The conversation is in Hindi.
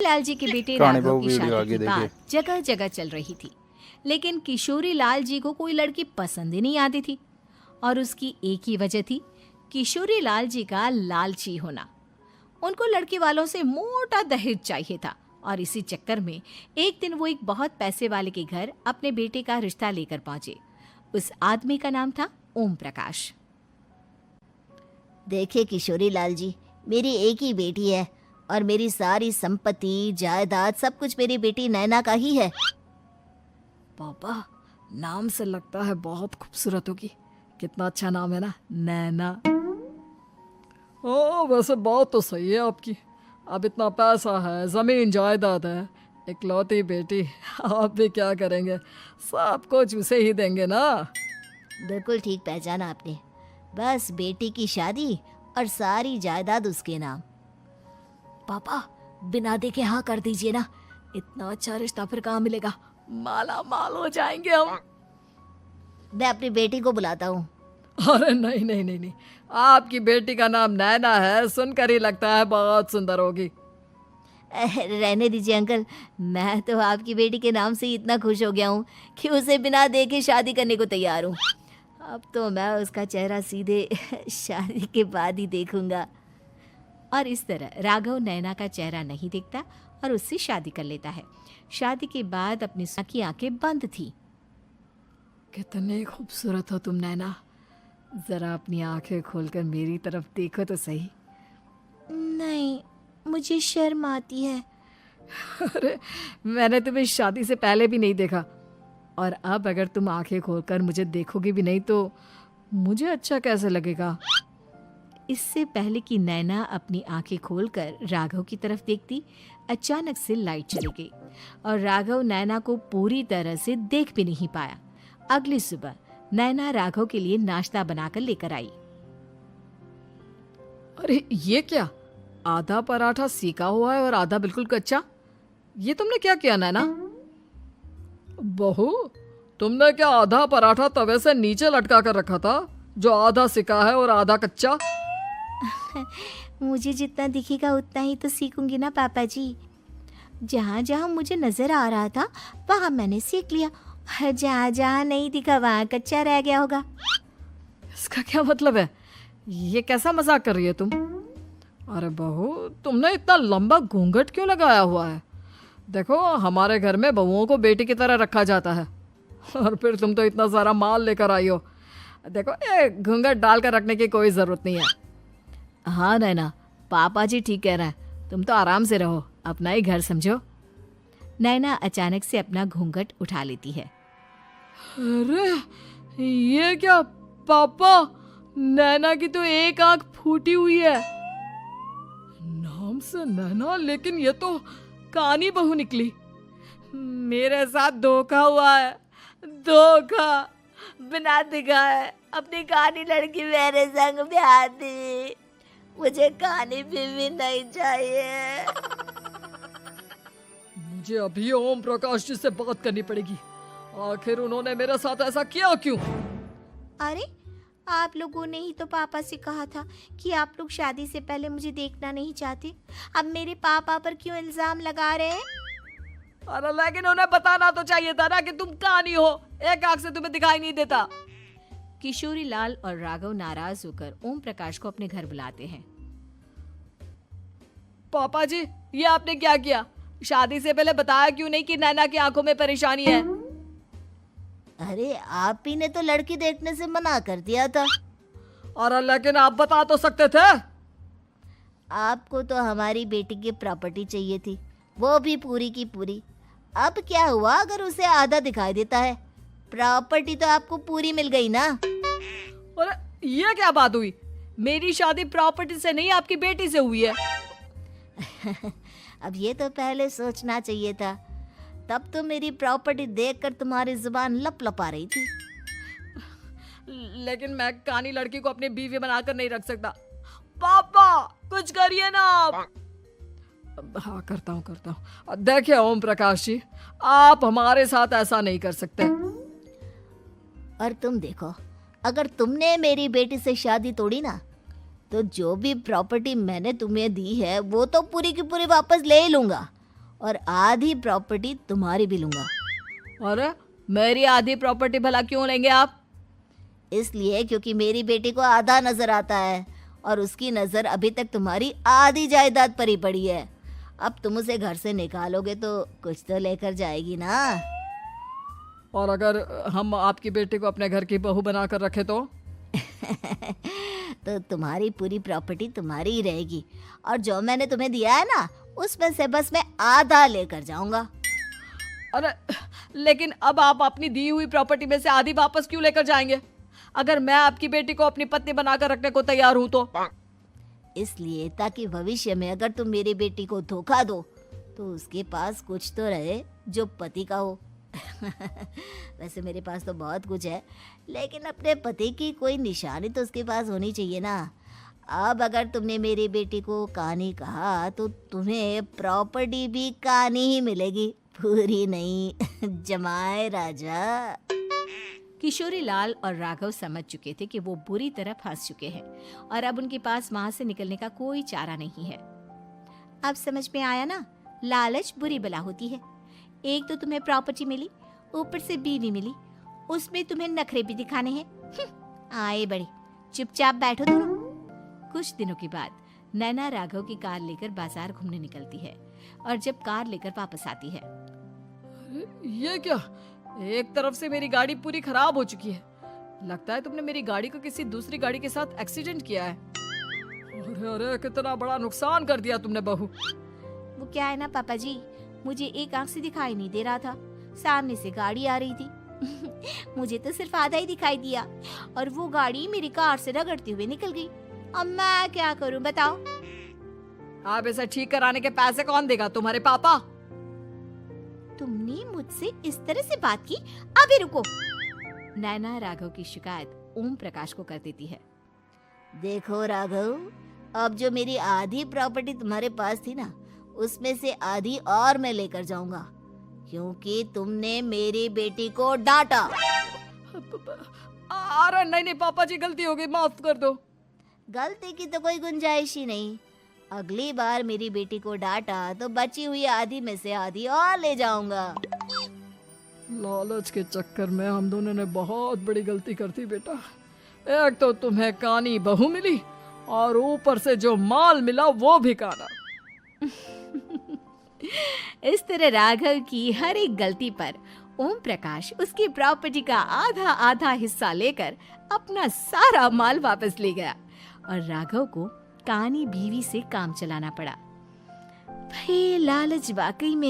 लाल जी के बेटे कहानी राघव बहु की वीडियो शादी आगे की देखिए। बात जगह जगह चल रही थी, लेकिन किशोरी लाल जी को कोई लड़की पसंद ही नहीं आती थी। और उसकी एक ही वजह थी, किशोरी लाल जी का लालची होना। उनको लड़की वालों से मोटा दहेज चाहिए था और इसी चक्कर में एक दिन वो एक बहुत पैसे वाले के घर अपने बेटे का रिश्ता लेकर पहुंचे। उस आदमी का नाम था ओम प्रकाश। देखिए किशोरी लाल जी, मेरी एक ही बेटी है और मेरी सारी संपत्ति जायदाद सब कुछ मेरी बेटी नैना का ही है। पापा, नाम से लगता है बहुत खूबसूरत होगी। कितना अच्छा नाम है ना, नैना। ओ, वैसे बात तो सही है आपकी। अब इतना पैसा है, जमीन जायदाद है, इकलौती बेटी, आप भी क्या करेंगे? सब कुछ उसे ही देंगे ना। बिल्कुल ठीक पहचाना आपने। बस बेटी की शादी और सारी जायदाद उसके नाम। पापा, बिना देखे हाँ कर दीजिए ना। इतना अच्छा रिश्ता फिर कहाँ मिलेगा? माला माल हो जाएंगे हम। मैं अपनी बेटी को बुलाता हूँ। अरे नहीं नहीं नहीं नहीं, आपकी बेटी का नाम नैना है, सुनकर ही लगता है बहुत सुंदर होगी। रहने दीजिए अंकल, मैं तो आपकी बेटी के नाम से ही इतना खुश हो गया हूँ कि उसे बिना देखे शादी करने को तैयार हूँ। अब तो मैं उसका चेहरा सीधे शादी के बाद ही देखूंगा। और इस तरह राघव नैना का चेहरा नहीं देखता और उससे शादी कर लेता है। शादी के बाद अपनी की आंखें बंद थी। कितने खूबसूरत हो तुम नैना, जरा अपनी आंखें खोलकर मेरी तरफ देखो तो सही। नहीं, मुझे शर्म आती है। अरे, मैंने तुम्हें शादी से पहले भी नहीं देखा, और अब अगर तुम आंखें खोलकर मुझे देखोगी भी नहीं तो मुझे अच्छा कैसे लगेगा? इससे पहले कि नैना अपनी आंखें खोलकर राघव की तरफ देखती, अचानक से लाइट चली गई और राघव नैना को पूरी तरह से देख भी नहीं पाया। अगली सुबह नैना राघव के लिए नाश्ता बनाकर लेकर आई। अरे ये क्या, आधा पराठा सेका हुआ है और आधा बिल्कुल कच्चा। ये तुमने क्या किया नैना? बहू, तुमने क्या आधा पराठा तवे से नीचे लटका कर रखा था, जो आधा सेका है और आधा कच्चा? मुझे जितना दिखेगा उतना ही तो सीखूंगी ना पापा जी। जहाँ जहाँ मुझे नजर आ रहा था वहाँ मैंने सीख लिया, जहाँ जहाँ नहीं दिखा वहाँ कच्चा रह गया होगा। इसका क्या मतलब है? ये कैसा मजाक कर रही है तुम? अरे बहू, तुमने इतना लंबा घूंघट क्यों लगाया हुआ है? देखो, हमारे घर में बहुओं को बेटी की तरह रखा जाता है, और फिर तुम तो इतना सारा माल लेकर आई हो। देखो, ये घूंघट डालकर रखने की कोई ज़रूरत नहीं है। हाँ नैना, पापा जी ठीक कह रहे हैं, तुम तो आराम से रहो, अपना ही घर समझो। नैना अचानक से अपना घूंघट उठा लेती है। अरे ये क्या पापा, नैना की तो एक आंख फूटी हुई है। नाम से नैना, लेकिन ये तो कानी बहू निकली। मेरे साथ धोखा हुआ है, धोखा। बिना दिखाए अपनी कहानी लड़की मेरे संग ब्याह दी। मुझे कहानी भी नहीं चाहिए। मुझे अभी ओम प्रकाश जी से बात करनी पड़ेगी। आखिर उन्होंने मेरे साथ ऐसा किया क्यों? अरे, आप लोगों ने ही तो पापा से कहा था कि आप लोग शादी से पहले मुझे देखना नहीं चाहते। अब मेरे पापा पर क्यों इल्जाम लगा रहे हैं? अरे लेकिन उन्हें बताना तो चाहिए था ना कि तुम कहानी हो, एक आंख से तुम्हें दिखाई नहीं देता। किशोरी लाल और राघव नाराज होकर ओम प्रकाश को अपने घर बुलाते हैं। पापा जी, ये आपने क्या किया? शादी से पहले बताया क्यों नहीं कि नैना की आंखों में परेशानी है? अरे, आप ही ने तो लड़की देखने से मना कर दिया था। और लेकिन आप बता तो सकते थे। आपको तो हमारी बेटी की प्रॉपर्टी चाहिए थी, वो भी पूरी की पूरी। अब क्या हुआ अगर उसे आधा दिखाई देता है? प्रॉपर्टी तो आपको पूरी मिल गई ना। और ये क्या बात हुई? मेरी शादी प्रॉपर्टी से नहीं, आपकी बेटी से हुई है। अब ये तो पहले सोचना चाहिए था, तब तो मेरी प्रॉपर्टी देखकर तुम्हारी जुबान लप लपा रही थी। लेकिन मैं कानी लड़की को अपनी बीवी बनाकर नहीं रख सकता। पापा, कुछ करिए ना आप। हाँ, करता हूँ। देखिए ओम प्रकाश जी, आप हमारे साथ ऐसा नहीं कर सकते। और तुम देखो, अगर तुमने मेरी बेटी से शादी तोड़ी ना, तो जो भी प्रॉपर्टी मैंने तुम्हें दी है वो तो पूरी की पूरी वापस ले ही लूंगा। और आधी प्रॉपर्टी तुम्हारी भी लूंगा। अरे मेरी आधी प्रॉपर्टी भला क्यों लेंगे आप? इसलिए क्योंकि मेरी बेटी को आधा नजर आता है और उसकी नजर अभी तक तुम्हारी आधी जायदाद पर ही पड़ी है। अब तुम उसे घर से निकालोगे तो कुछ तो लेकर जाएगी ना। और अगर हम आपकी बेटी को अपने घर की बहू बनाकर रखे तो? तो तुम्हारी पूरी प्रॉपर्टी तुम्हारी ही रहेगी और जो मैंने तुम्हें दिया है ना उसमें से बस मैं आधा लेकर जाऊंगा। अरे लेकिन अब आप अपनी दी हुई प्रॉपर्टी में से आधी वापस क्यों लेकर जाएंगे? अगर मैं आपकी बेटी को अपनी पत्नी बनाकर रखने को तैयार हूं तो? इसलिए ताकि भविष्य में अगर तुम मेरी बेटी को धोखा दो तो उसके पास कुछ तो रहे जो पति का हो। वैसे मेरे पास तो बहुत कुछ है, लेकिन अपने पति की कोई निशानी तो उसके पास होनी चाहिए ना। अब अगर तुमने मेरी बेटी को कहानी कहा तो तुम्हें प्रॉपर्टी भी कहानी ही मिलेगी, पूरी नहीं। जमाए राजा। किशोरी लाल और राघव समझ चुके थे कि वो बुरी तरह फंस चुके हैं और अब उनके पास वहां से निकलने का कोई चारा नहीं है। अब समझ में आया ना, लालच बुरी बला होती है। एक तो तुम्हें प्रॉपर्टी मिली, ऊपर से बीवी मिली, उसमें तुम्हें नखरे भी दिखाने हैं। आए बड़े, चुपचाप बैठो दोनों। कुछ दिनों के बाद नैना राघव की कार लेकर बाजार घूमने निकलती है और जब कार लेकर वापस आती है, ये क्या? एक तरफ से मेरी गाड़ी पूरी खराब हो चुकी है। लगता है तुमने मेरी गाड़ी को किसी दूसरी गाड़ी के साथ एक्सीडेंट किया है। अरे अरे कितना बड़ा नुकसान कर दिया तुमने बहू। वो क्या है ना पापा जी, मुझे एक आंख से दिखाई नहीं दे रहा था, सामने से गाड़ी आ रही थी। मुझे तो सिर्फ आधा ही दिखाई दिया और वो गाड़ी मेरी कार से रगड़ते हुए निकल गई। अब मैं क्या करूं बताओ? आप इसे ठीक कराने के पैसे कौन देगा? तुम्हारे पापा। तुमने मुझसे इस तरह से बात की? अभी रुको। नैना राघव की शिकायत ओम प्रकाश को कर देती है। देखो राघव, अब जो मेरी आधी प्रॉपर्टी तुम्हारे पास थी ना उसमें से आधी और मैं लेकर जाऊंगा, क्योंकि तुमने मेरी बेटी को डांटा। अरे नहीं नहीं पापा जी, गलती हो गई, माफ कर दो। गलती की तो कोई गुंजाइश ही नहीं। अगली बार मेरी बेटी को डांटा तो बची हुई आधी में से आधी और ले जाऊंगा। लालच के चक्कर में हम दोनों ने बहुत बड़ी गलती कर दी बेटा। एक तो तुम्हें कानी बहू मिली और ऊपर से जो माल मिला वो भी काना। इस तरह राघव की हर एक गलती पर ओम प्रकाश उसकी प्रॉपर्टी का आधा आधा हिस्सा लेकर अपना सारा माल वापस ले गया और राघव को कानी बीवी से काम चलाना पड़ा। भाई लालच वाकई में